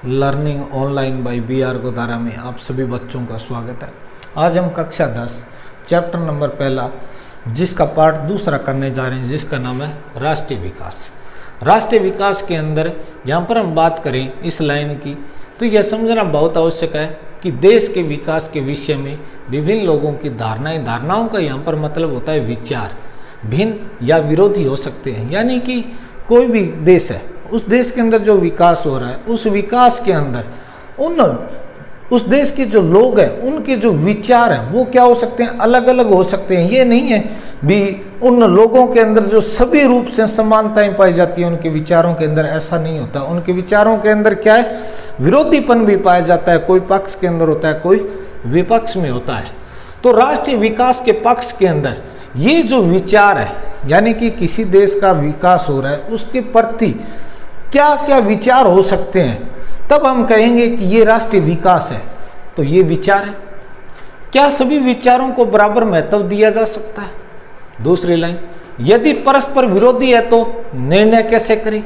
Learning online by BR Godara में आप सभी बच्चों का स्वागत है। आज हम कक्षा 10 चैप्टर नंबर पहला जिसका पार्ट दूसरा करने जा रहे हैं, जिसका नाम है राष्ट्रीय विकास। राष्ट्रीय विकास के अंदर यहाँ पर हम बात करें इस लाइन की, तो यह समझना बहुत आवश्यक है कि देश के विकास के विषय में विभिन्न लोगों की धारणाओं का यहाँ पर मतलब होता है विचार, भिन्न या विरोधी हो सकते हैं। यानी कि कोई भी देश है, उस देश के अंदर जो विकास हो रहा है, उस विकास के अंदर उस देश के जो लोग हैं, उनके जो विचार हैं वो क्या हो सकते हैं, अलग अलग हो सकते हैं। ये नहीं है भी उन लोगों के अंदर जो सभी रूप से समानताएं पाई जाती हैं उनके विचारों के अंदर, ऐसा नहीं होता। उनके विचारों के अंदर क्या है, विरोधीपन भी पाया जाता है। कोई पक्ष के अंदर होता है, कोई विपक्ष में होता है। तो राष्ट्रीय विकास के पक्ष के अंदर ये जो विचार है, यानी कि किसी देश का विकास हो रहा है, उसके प्रति क्या क्या विचार हो सकते हैं, तब हम कहेंगे कि ये राष्ट्रीय विकास है। तो ये विचार है, क्या सभी विचारों को बराबर महत्व दिया जा सकता है? दूसरी लाइन, यदि परस्पर विरोधी है तो निर्णय कैसे करें?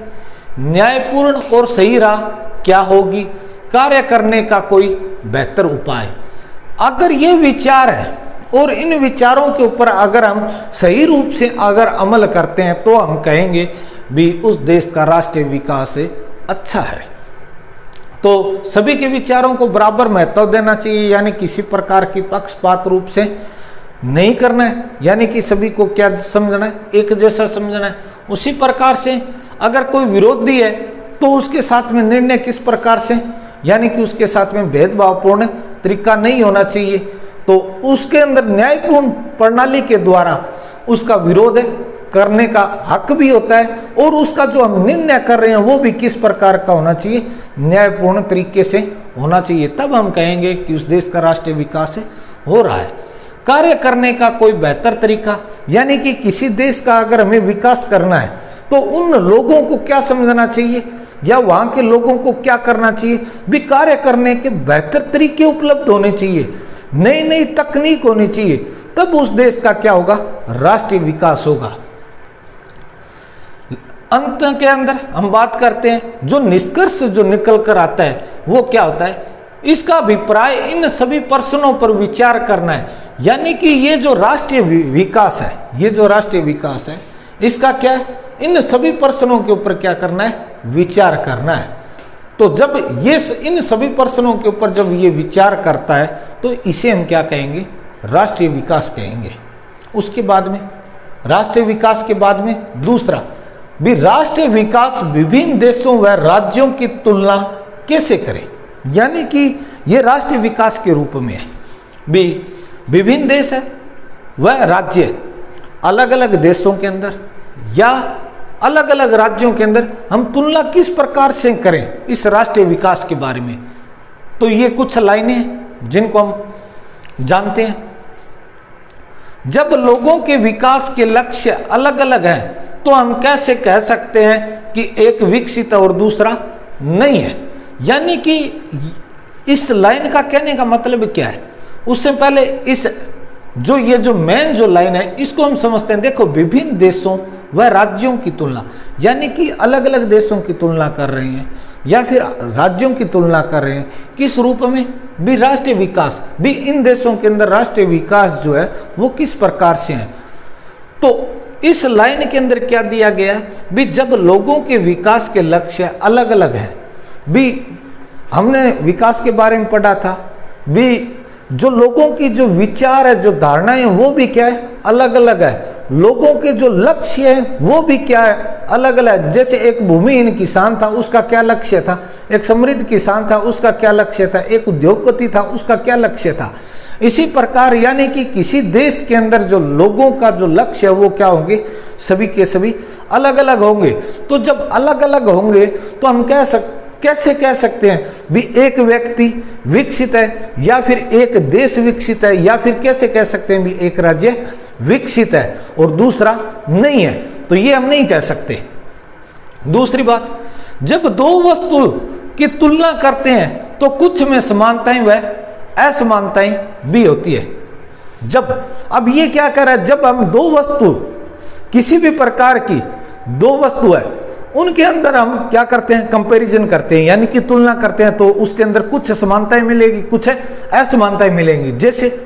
न्यायपूर्ण और सही राह क्या होगी? कार्य करने का कोई बेहतर उपाय? अगर ये विचार है और इन विचारों के ऊपर अगर हम सही रूप से अगर अमल करते हैं तो हम कहेंगे भी उस देश का राष्ट्रीय विकास अच्छा है। तो सभी के विचारों को बराबर महत्व देना चाहिए, यानी किसी प्रकार की पक्षपात रूप से नहीं करना है, यानी कि सभी को क्या समझना है, एक जैसा समझना है। उसी प्रकार से अगर कोई विरोधी है तो उसके साथ में निर्णय किस प्रकार से, यानी कि उसके साथ में भेदभावपूर्ण तरीका नहीं होना चाहिए। तो उसके अंदर न्यायपूर्ण प्रणाली के द्वारा उसका विरोध करने का हक भी होता है, और उसका जो हम निर्णय कर रहे हैं वो भी किस प्रकार का होना चाहिए, न्यायपूर्ण तरीके से होना चाहिए। तब हम कहेंगे कि उस देश का राष्ट्रीय विकास हो रहा है। कार्य करने का कोई बेहतर तरीका, यानी कि किसी देश का अगर हमें विकास करना है तो उन लोगों को क्या समझना चाहिए या वहाँ के लोगों को क्या करना चाहिए, भी कार्य करने के बेहतर तरीके उपलब्ध होने चाहिए, नई नई तकनीक होनी चाहिए, तब उस देश का क्या होगा, राष्ट्रीय विकास होगा। अंत के अंदर हम बात करते हैं, जो निष्कर्ष जो निकल कर आता है वो क्या होता है, इसका अभिप्राय इन सभी प्रश्नों पर विचार करना है। यानी कि ये जो राष्ट्रीय विकास है, ये जो राष्ट्रीय विकास है, इसका क्या है, इन सभी प्रश्नों के ऊपर क्या करना है, विचार करना है। तो जब ये इन सभी प्रश्नों के ऊपर जब ये विचार करता है तो इसे हम क्या कहेंगे, राष्ट्रीय विकास कहेंगे। उसके बाद में राष्ट्रीय विकास के बाद में दूसरा भी, राष्ट्रीय विकास विभिन्न देशों व राज्यों की तुलना कैसे करें। यानी कि ये राष्ट्रीय विकास के रूप में है भी, विभिन्न देश है वह राज्य अलग अलग देशों के अंदर या अलग अलग राज्यों के अंदर हम तुलना किस प्रकार से करें इस राष्ट्रीय विकास के बारे में। तो ये कुछ लाइनें हैं जिनको हम जानते हैं। जब लोगों के विकास के लक्ष्य अलग अलग हैं तो हम कैसे कह सकते हैं कि एक विकसित और दूसरा नहीं है। यानी कि इस लाइन का कहने का मतलब क्या है, उससे पहले इस ये जो मेन जो लाइन है इसको हम समझते हैं। देखो, विभिन्न देशों व राज्यों की तुलना, यानी कि अलग अलग देशों की तुलना कर रहे हैं या फिर राज्यों की तुलना कर रहे हैं, किस रूप में, भी राष्ट्रीय विकास, भी इन देशों के अंदर राष्ट्रीय विकास जो है वो किस प्रकार से है। तो इस लाइन के अंदर क्या दिया गया, भी जब लोगों के विकास के लक्ष्य अलग अलग हैं, भी हमने विकास के बारे में पढ़ा था, भी जो लोगों की जो विचार है, जो धारणाएं वो भी क्या है, अलग अलग है। लोगों के जो लक्ष्य है वो भी क्या है, अलग अलग। जैसे एक भूमिहीन किसान था, उसका क्या लक्ष्य था, एक समृद्ध किसान था, उसका क्या लक्ष्य था, एक उद्योगपति था, उसका क्या लक्ष्य था। इसी प्रकार यानी कि किसी देश के अंदर जो लोगों का जो लक्ष्य है वो क्या होंगे, सभी के सभी अलग अलग होंगे। तो जब अलग अलग होंगे तो हम कैसे कह सकते हैं भी एक व्यक्ति विकसित है या फिर एक देश विकसित है, या फिर कैसे कह सकते हैं भी एक राज्य विकसित है और दूसरा नहीं है। तो ये हम नहीं कह सकते। दूसरी बात, जब दो वस्तु की तुलना करते हैं तो कुछ में समानताएं व असमानताएं भी होती है। अब ये क्या कर रहा है, जब हम दो वस्तु, किसी भी प्रकार की दो वस्तु है उनके अंदर हम क्या करते हैं, कंपैरिजन करते हैं, यानी कि तुलना करते हैं। तो उसके अंदर कुछ समानताएं मिलेगी, कुछ असमानताएं मिलेंगी। जैसे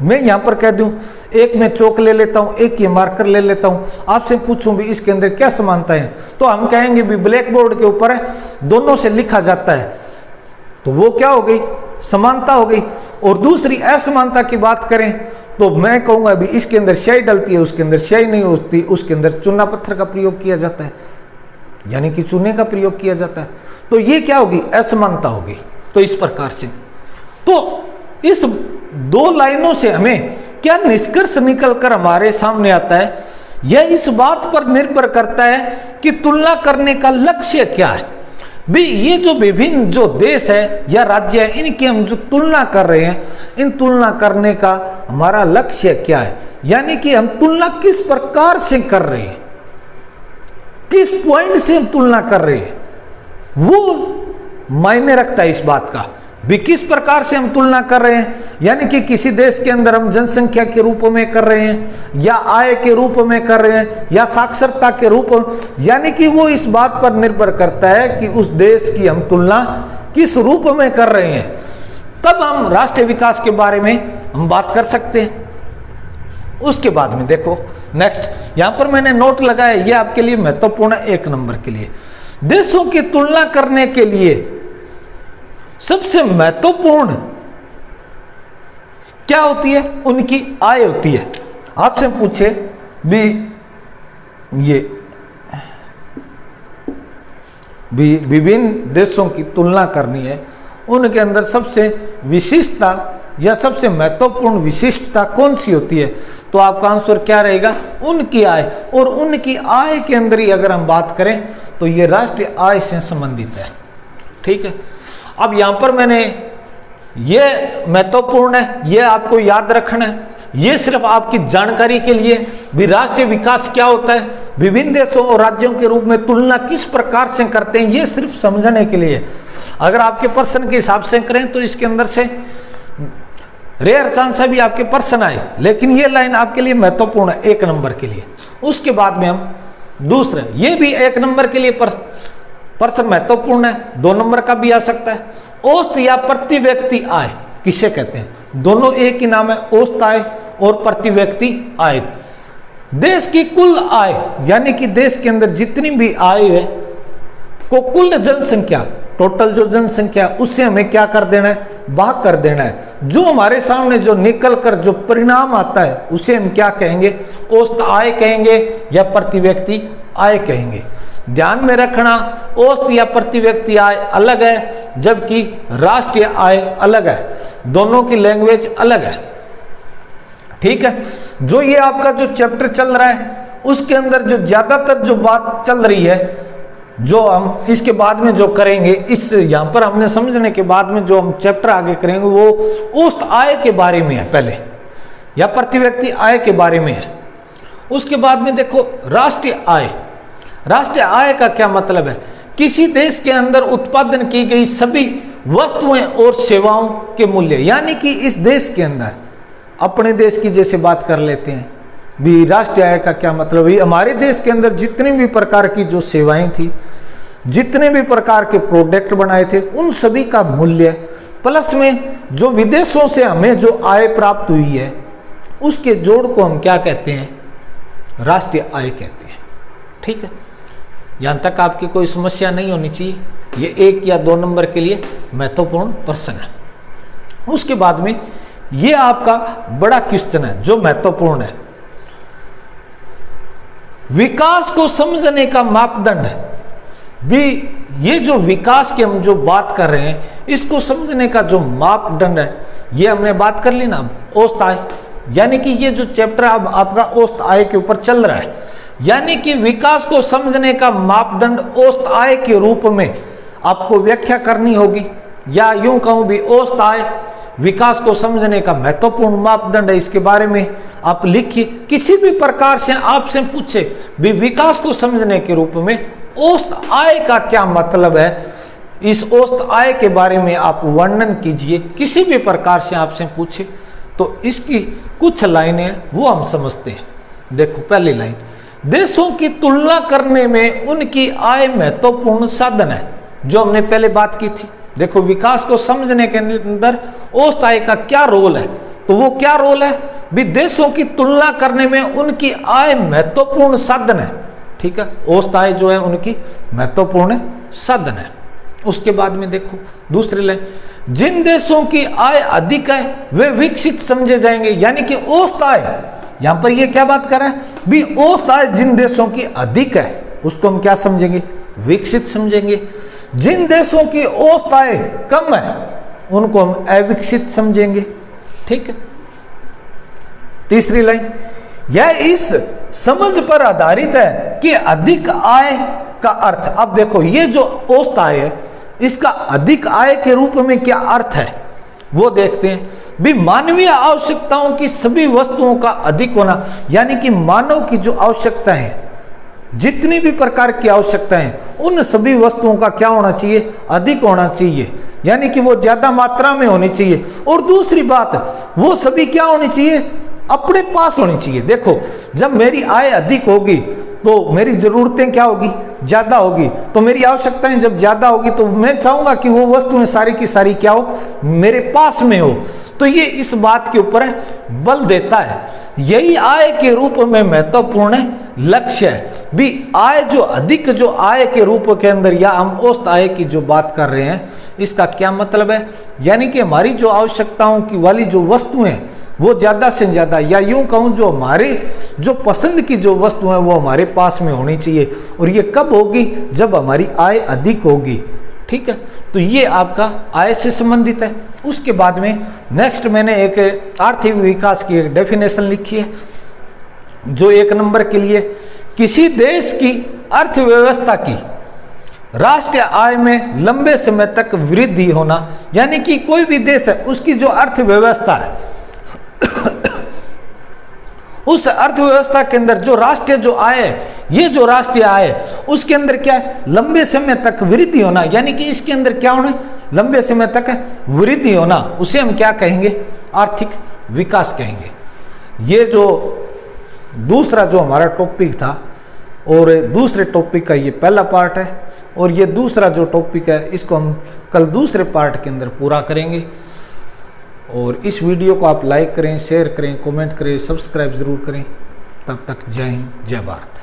मैं यहां पर कह दूं, एक मैं चौक ले लेता हूं, एक ये मार्कर ले लेता हूं, आपसे पूछूं भी इसके अंदर क्या समानताएं हैं, तो हम कहेंगे भी ब्लैक बोर्ड के ऊपर है, दोनों से लिखा जाता है, तो वो क्या हो गई, समानता हो गई। और दूसरी असमानता की बात करें तो मैं कहूंगा भी इसके अंदर स्याही डलती है, उसके अंदर स्याही नहीं होती, उसके अंदर चूना पत्थर का प्रयोग किया जाता है, यानी कि चूने का प्रयोग किया जाता है। तो ये क्या होगी, असमानता होगी। तो इस प्रकार से तो इस दो लाइनों से हमें क्या निष्कर्ष निकलकर हमारे सामने आता है, यह इस बात पर निर्भर करता है कि तुलना करने का लक्ष्य क्या है। भी ये जो विभिन्न जो देश है या राज्य है, इनकी हम जो तुलना कर रहे हैं, इन तुलना करने का हमारा लक्ष्य क्या है, यानी कि हम तुलना किस प्रकार से कर रहे हैं, किस पॉइंट से हम तुलना कर रहे हैं, वो मायने रखता है इस बात का भी किस प्रकार से हम तुलना कर रहे हैं। यानी कि किसी देश के अंदर हम जनसंख्या के रूप में कर रहे हैं, या आय के रूप में कर रहे हैं, या साक्षरता के रूप में, यानी कि वो इस बात पर निर्भर करता है कि उस देश की हम तुलना किस रूप में कर रहे हैं। तब हम राष्ट्रीय विकास के बारे में हम बात कर सकते हैं। उसके बाद में देखो नेक्स्ट, यहां पर मैंने नोट लगाया, ये आपके लिए महत्वपूर्ण है 1 नंबर के लिए। देशों की तुलना करने के लिए सबसे महत्वपूर्ण क्या होती है, उनकी आय होती है। आपसे पूछे भी ये भी विभिन्न देशों की तुलना करनी है, उनके अंदर सबसे विशिष्टता या सबसे महत्वपूर्ण विशिष्टता कौन सी होती है, तो आपका आंसर क्या रहेगा, उनकी आय। और उनकी आय के अंदर ही अगर हम बात करें तो ये राष्ट्रीय आय से संबंधित है। ठीक है, अब यहां पर मैंने ये महत्वपूर्ण है, ये आपको याद रखना है, ये सिर्फ आपकी जानकारी के लिए भी राष्ट्रीय विकास क्या होता है, विभिन्न देशों और राज्यों के रूप में तुलना किस प्रकार से करते हैं, ये सिर्फ समझने के लिए। अगर आपके प्रश्न के हिसाब से करें तो इसके अंदर से रेयर चांस है भी आपके प्रश्न आए, लेकिन ये लाइन आपके लिए महत्वपूर्ण है 1 नंबर के लिए। उसके बाद में हम दूसरे, ये भी 1 नंबर के लिए प्रश्न महत्वपूर्ण है, 2 नंबर का भी आ सकता है। औसत या प्रति व्यक्ति आय किसे कहते हैं, दोनों एक ही नाम है, औसत आय और प्रति व्यक्ति आय। देश की कुल आय, यानी कि देश के अंदर जितनी भी आय है को कुल जनसंख्या, टोटल जो जनसंख्या, उससे हमें क्या कर देना है, भाग कर देना है। जो हमारे सामने जो निकल कर जो परिणाम आता है उसे हम क्या कहेंगे, औसत आय कहेंगे या प्रति व्यक्ति आय कहेंगे। ध्यान में रखना, औसत या प्रति व्यक्ति आय अलग है, जबकि राष्ट्रीय आय अलग है, दोनों की लैंग्वेज अलग है। ठीक है, जो ये आपका जो चैप्टर चल रहा है उसके अंदर जो ज्यादातर जो बात चल रही है, जो हम इसके बाद में जो करेंगे, इस यहां पर हमने समझने के बाद में जो हम चैप्टर आगे करेंगे वो औसत आय के बारे में है पहले, या प्रति व्यक्ति आय के बारे में है। उसके बाद में देखो राष्ट्रीय आय। राष्ट्रीय आय का क्या मतलब है, किसी देश के अंदर उत्पादन की गई सभी वस्तुएं और सेवाओं के मूल्य, यानी कि इस देश के अंदर, अपने देश की जैसे बात कर लेते हैं भी, राष्ट्रीय आय का क्या मतलब है, हमारे देश के अंदर जितनी भी प्रकार की जो सेवाएं थी, जितने भी प्रकार के प्रोडक्ट बनाए थे, उन सभी का मूल्य, प्लस में जो विदेशों से हमें जो आय प्राप्त हुई है उसके जोड़ को हम क्या कहते हैं, राष्ट्रीय आय कहते हैं। ठीक है, यहां तक आपकी कोई समस्या नहीं होनी चाहिए। ये 1 या 2 नंबर के लिए महत्वपूर्ण प्रश्न है। उसके बाद में ये आपका बड़ा क्वेश्चन है जो महत्वपूर्ण है, विकास को समझने का मापदंड है। भी ये जो विकास की हम जो बात कर रहे हैं, इसको समझने का जो मापदंड है, ये हमने बात कर ली ना, औसत आय, यानी कि ये जो चैप्टर अब आपका औसत आय के ऊपर चल रहा है, यानी कि विकास को समझने का मापदंड औसत आय के रूप में आपको व्याख्या करनी होगी, या यूं कहूं भी औसत आय विकास को समझने का महत्वपूर्ण मापदंड है। इसके बारे में आप लिखिए, किसी भी प्रकार से आपसे पूछे भी विकास को समझने के रूप में औसत आय का क्या मतलब है, इस औसत आय के बारे में आप वर्णन कीजिए। किसी भी प्रकार से आपसे पूछे तो इसकी कुछ लाइनें वो हम समझते हैं। देखो पहली लाइन, देशों की तुलना करने में उनकी आय महत्वपूर्ण साधन है, जो हमने पहले बात की थी। देखो, विकास को समझने के अंदर औसत आय का क्या रोल है, तो वो क्या रोल है भी, देशों की तुलना करने में उनकी आय महत्वपूर्ण साधन है। ठीक है, औसत आय जो है उनकी महत्वपूर्ण साधन है। उसके बाद में देखो दूसरी लाइन, जिन देशों की आय अधिक है वे विकसित समझे जाएंगे। यानी कि औसत आय, यहां पर ये क्या बात कर रहा है भी, औसत आय जिन देशों की अधिक है उसको हम क्या समझेंगे, विकसित समझेंगे। जिन देशों की औसत आय कम है उनको हम अविकसित समझेंगे। ठीक है, तीसरी लाइन, यह इस समझ पर आधारित है कि अधिक आय का अर्थ, अब देखो ये जो औसत आय है इसका अधिक आय के रूप में क्या अर्थ है वो देखते हैं भी। मानवीय आवश्यकताओं की सभी वस्तुओं का अधिक होना, यानी कि मानव की जो आवश्यकताएं हैं, जितनी भी प्रकार की आवश्यकताएं, उन सभी वस्तुओं का क्या होना चाहिए, अधिक होना चाहिए, यानी कि वो ज्यादा मात्रा में होनी चाहिए। और दूसरी बात, वो सभी क्या होनी चाहिए, अपने पास होनी चाहिए। देखो, जब मेरी आय अधिक होगी तो मेरी जरूरतें क्या होगी, ज्यादा होगी, तो मेरी आवश्यकताएं जब ज्यादा होगी तो मैं चाहूंगा कि वो वस्तुएं सारी की सारी क्या हो, मेरे पास में हो। तो ये इस बात के ऊपर बल देता है। यही आय के रूप में महत्वपूर्ण लक्ष्य है भी। आय जो अधिक, जो आय के रूप के अंदर, या हम औसत आय की जो बात कर रहे हैं, इसका क्या मतलब है, यानी कि हमारी जो आवश्यकताओं की वाली जो वस्तुएं वो ज्यादा से ज्यादा, या यूं कहूं जो हमारे जो पसंद की जो वस्तु है वो हमारे पास में होनी चाहिए। और ये कब होगी, जब हमारी आय अधिक होगी। ठीक है, तो ये आपका आय से संबंधित है। उसके बाद में नेक्स्ट मैंने एक आर्थिक विकास की एक डेफिनेशन लिखी है, जो 1 नंबर के लिए, किसी देश की अर्थव्यवस्था की राष्ट्रीय आय में लंबे समय तक वृद्धि होना, यानी कि कोई भी देश है उसकी जो अर्थव्यवस्था है उस अर्थव्यवस्था के अंदर जो राष्ट्रीय जो आय है, ये जो राष्ट्रीय आय है उसके अंदर क्या है, लंबे समय तक वृद्धि होना, यानी कि इसके अंदर क्या होना, लंबे समय तक वृद्धि होना, उसे हम क्या कहेंगे, आर्थिक विकास कहेंगे। ये जो दूसरा जो हमारा टॉपिक था, और दूसरे टॉपिक का ये पहला पार्ट है, और ये दूसरा जो टॉपिक है इसको हम कल दूसरे पार्ट के अंदर पूरा करेंगे। और इस वीडियो को आप लाइक करें, शेयर करें, कमेंट करें, सब्सक्राइब जरूर करें। तब तक जय हिंद, जय भारत।